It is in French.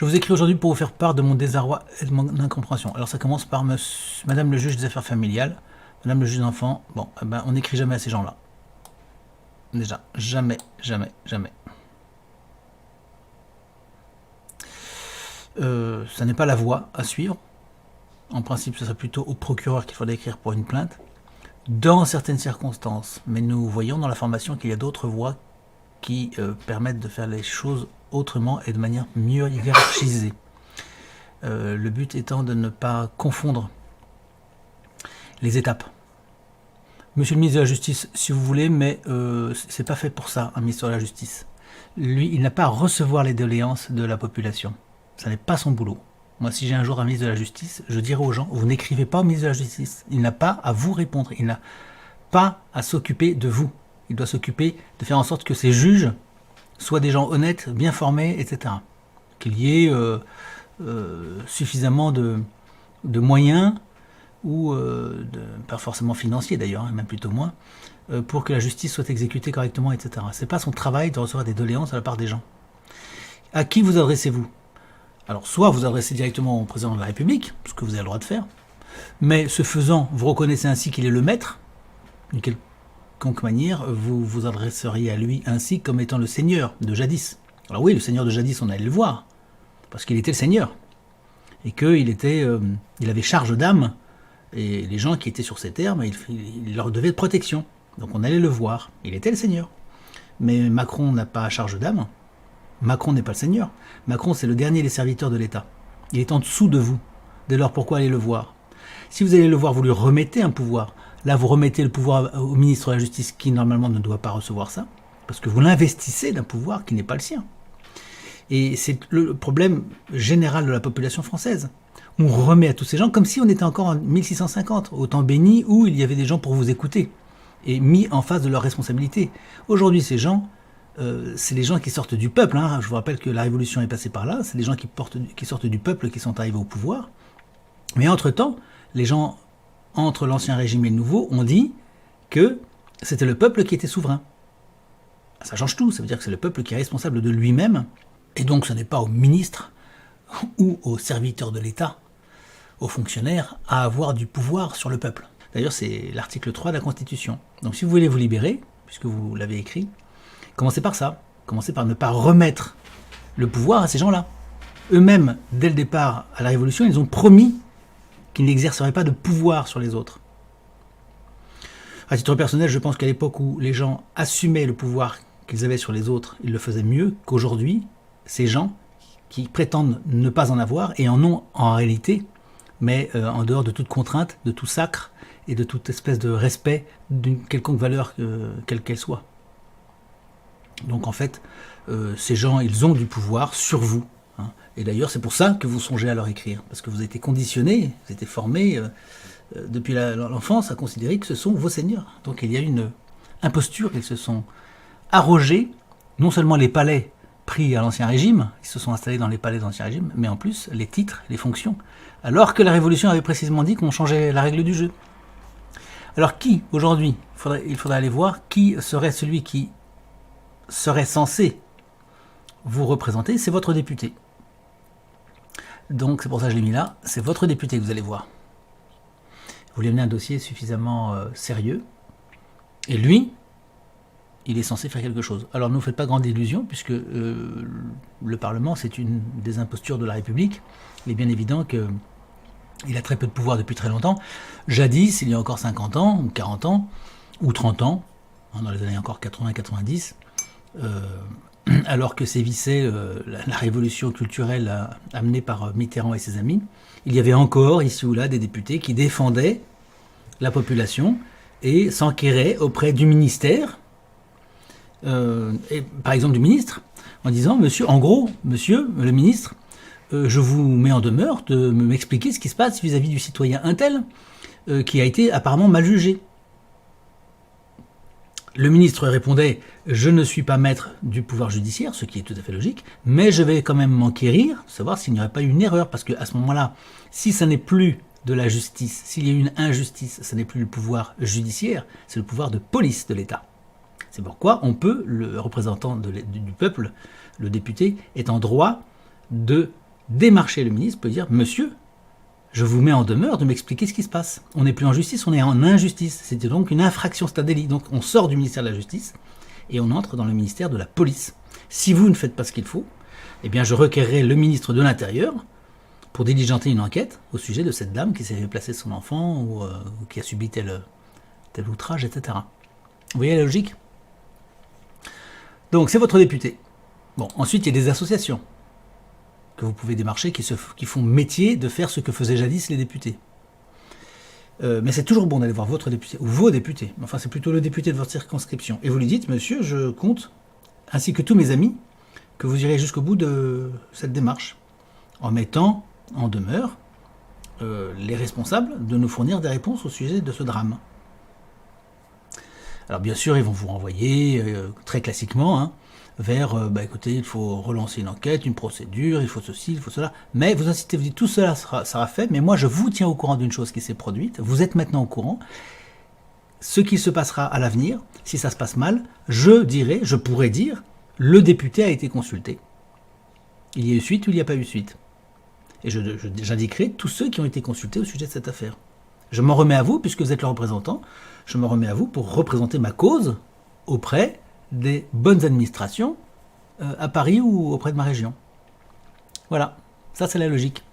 Je vous écris aujourd'hui pour vous faire part de mon désarroi et de mon incompréhension. Alors ça commence par Madame le juge des affaires familiales, Madame le juge d'enfants. Bon, eh ben, on n'écrit jamais à ces gens-là. Déjà, jamais, jamais, jamais. Ça n'est pas la voie à suivre. En principe, ce serait plutôt au procureur qu'il faudrait écrire pour une plainte. Dans certaines circonstances, mais nous voyons dans la formation qu'il y a d'autres voies qui permettent de faire les choses autrement et de manière mieux hiérarchisée. Le but étant de ne pas confondre les étapes. Monsieur le ministre de la Justice, si vous voulez, mais c'est pas fait pour ça, un ministre de la Justice. Lui, il n'a pas à recevoir les doléances de la population. Ça n'est pas son boulot. Moi, si j'ai un jour un ministre de la Justice, je dirai aux gens, vous n'écrivez pas au ministre de la Justice. Il n'a pas à vous répondre. Il n'a pas à s'occuper de vous. Il doit s'occuper de faire en sorte que ces juges soient des gens honnêtes, bien formés, etc. Qu'il y ait suffisamment de moyens, ou pas forcément financiers d'ailleurs, même plutôt moins, pour que la justice soit exécutée correctement, etc. C'est pas son travail de recevoir des doléances de la part des gens. À qui vous adressez-vous? Alors, soit vous adressez directement au président de la République, ce que vous avez le droit de faire, mais ce faisant, vous reconnaissez ainsi qu'il est le maître, d'une quelconque manière, vous vous adresseriez à lui ainsi comme étant le seigneur de jadis. Alors oui, le seigneur de jadis, on allait le voir, parce qu'il était le seigneur, et qu'il il avait charge d'âme, et les gens qui étaient sur ces terres, il leur devait de protection. Donc on allait le voir, il était le seigneur. Mais Macron n'a pas charge d'âme, Macron n'est pas le seigneur. Macron, c'est le dernier des serviteurs de l'État. Il est en dessous de vous. Dès lors, pourquoi aller le voir? Si vous allez le voir, vous lui remettez un pouvoir. Là, vous remettez le pouvoir au ministre de la Justice qui, normalement, ne doit pas recevoir ça. Parce que vous l'investissez d'un pouvoir qui n'est pas le sien. Et c'est le problème général de la population française. On remet à tous ces gens comme si on était encore en 1650, au temps béni où il y avait des gens pour vous écouter et mis en face de leurs responsabilités. Aujourd'hui, ces gens... c'est les gens qui sortent du peuple, hein. Je vous rappelle que la révolution est passée par là, c'est les gens qui sortent du peuple qui sont arrivés au pouvoir. Mais entre-temps, les gens, entre l'ancien régime et le nouveau, ont dit que c'était le peuple qui était souverain. Ça change tout, ça veut dire que c'est le peuple qui est responsable de lui-même, et donc ce n'est pas au ministre ou aux serviteurs de l'État, aux fonctionnaires, à avoir du pouvoir sur le peuple. D'ailleurs, c'est l'article 3 de la Constitution. Donc si vous voulez vous libérer, puisque vous l'avez écrit, commencez par ça. Commencez par ne pas remettre le pouvoir à ces gens-là. Eux-mêmes, dès le départ à la Révolution, ils ont promis qu'ils n'exerceraient pas de pouvoir sur les autres. À titre personnel, je pense qu'à l'époque où les gens assumaient le pouvoir qu'ils avaient sur les autres, ils le faisaient mieux qu'aujourd'hui, ces gens qui prétendent ne pas en avoir et en ont en réalité, mais en dehors de toute contrainte, de tout sacre et de toute espèce de respect d'une quelconque valeur, quelle qu'elle soit. Donc en fait, ces gens, ils ont du pouvoir sur vous. Hein. Et d'ailleurs, c'est pour ça que vous songez à leur écrire. Parce que vous avez été conditionnés, vous avez été formés depuis l'enfance à considérer que ce sont vos seigneurs. Donc il y a une imposture, ils se sont arrogés, non seulement les palais pris à l'Ancien Régime, ils se sont installés dans les palais de l'Ancien Régime, mais en plus les titres, les fonctions. Alors que la Révolution avait précisément dit qu'on changeait la règle du jeu. Alors qui, aujourd'hui, il faudrait aller voir, qui serait celui qui serait censé vous représenter, c'est votre député. Donc c'est pour ça que je l'ai mis là, c'est votre député que vous allez voir. Vous lui amenez un dossier suffisamment sérieux, et lui, il est censé faire quelque chose. Alors ne vous faites pas grande illusion, puisque le Parlement, c'est une des impostures de la République. Il est bien évident qu'il a très peu de pouvoir depuis très longtemps. Jadis, il y a encore 50 ans, ou 40 ans, ou 30 ans, dans les années encore 80-90, alors que sévissait la révolution culturelle amenée par Mitterrand et ses amis, il y avait encore ici ou là des députés qui défendaient la population et s'enquéraient auprès du ministère, et par exemple du ministre, en disant monsieur, en gros, monsieur le ministre, je vous mets en demeure de m'expliquer ce qui se passe vis-à-vis du citoyen untel qui a été apparemment mal jugé. Le ministre répondait « Je ne suis pas maître du pouvoir judiciaire », ce qui est tout à fait logique, mais je vais quand même m'enquérir, savoir s'il n'y aurait pas eu une erreur, parce qu'à ce moment-là, si ça n'est plus de la justice, s'il y a eu une injustice, ça n'est plus le pouvoir judiciaire, c'est le pouvoir de police de l'État. C'est pourquoi on peut, le représentant du peuple, le député, est en droit de démarcher le ministre, peut dire « Monsieur, je vous mets en demeure de m'expliquer ce qui se passe. On n'est plus en justice, on est en injustice. C'était donc une infraction, c'est un délit. Donc on sort du ministère de la Justice et on entre dans le ministère de la Police. Si vous ne faites pas ce qu'il faut, eh bien je requerrai le ministre de l'Intérieur pour diligenter une enquête au sujet de cette dame qui s'est fait placer son enfant ou qui a subi tel outrage, etc. Vous voyez la logique? Donc c'est votre député. Bon, ensuite il y a des associations que vous pouvez démarcher qui font métier de faire ce que faisaient jadis les députés. Mais c'est toujours bon d'aller voir votre député, ou vos députés. Enfin, c'est plutôt le député de votre circonscription. Et vous lui dites, monsieur, je compte, ainsi que tous mes amis, que vous irez jusqu'au bout de cette démarche, en mettant en demeure les responsables de nous fournir des réponses au sujet de ce drame. Alors bien sûr, ils vont vous renvoyer, très classiquement, vers, écoutez, il faut relancer une enquête, une procédure, il faut ceci, il faut cela. Mais vous insistez, vous dites, tout cela sera fait, mais moi je vous tiens au courant d'une chose qui s'est produite, vous êtes maintenant au courant, ce qui se passera à l'avenir, si ça se passe mal, je pourrais dire, le député a été consulté. Il y a eu suite ou il n'y a pas eu suite. Et j'indiquerai tous ceux qui ont été consultés au sujet de cette affaire. Je m'en remets à vous, puisque vous êtes le représentant, je me remets à vous pour représenter ma cause auprès des bonnes administrations à Paris ou auprès de ma région. Voilà, ça c'est la logique.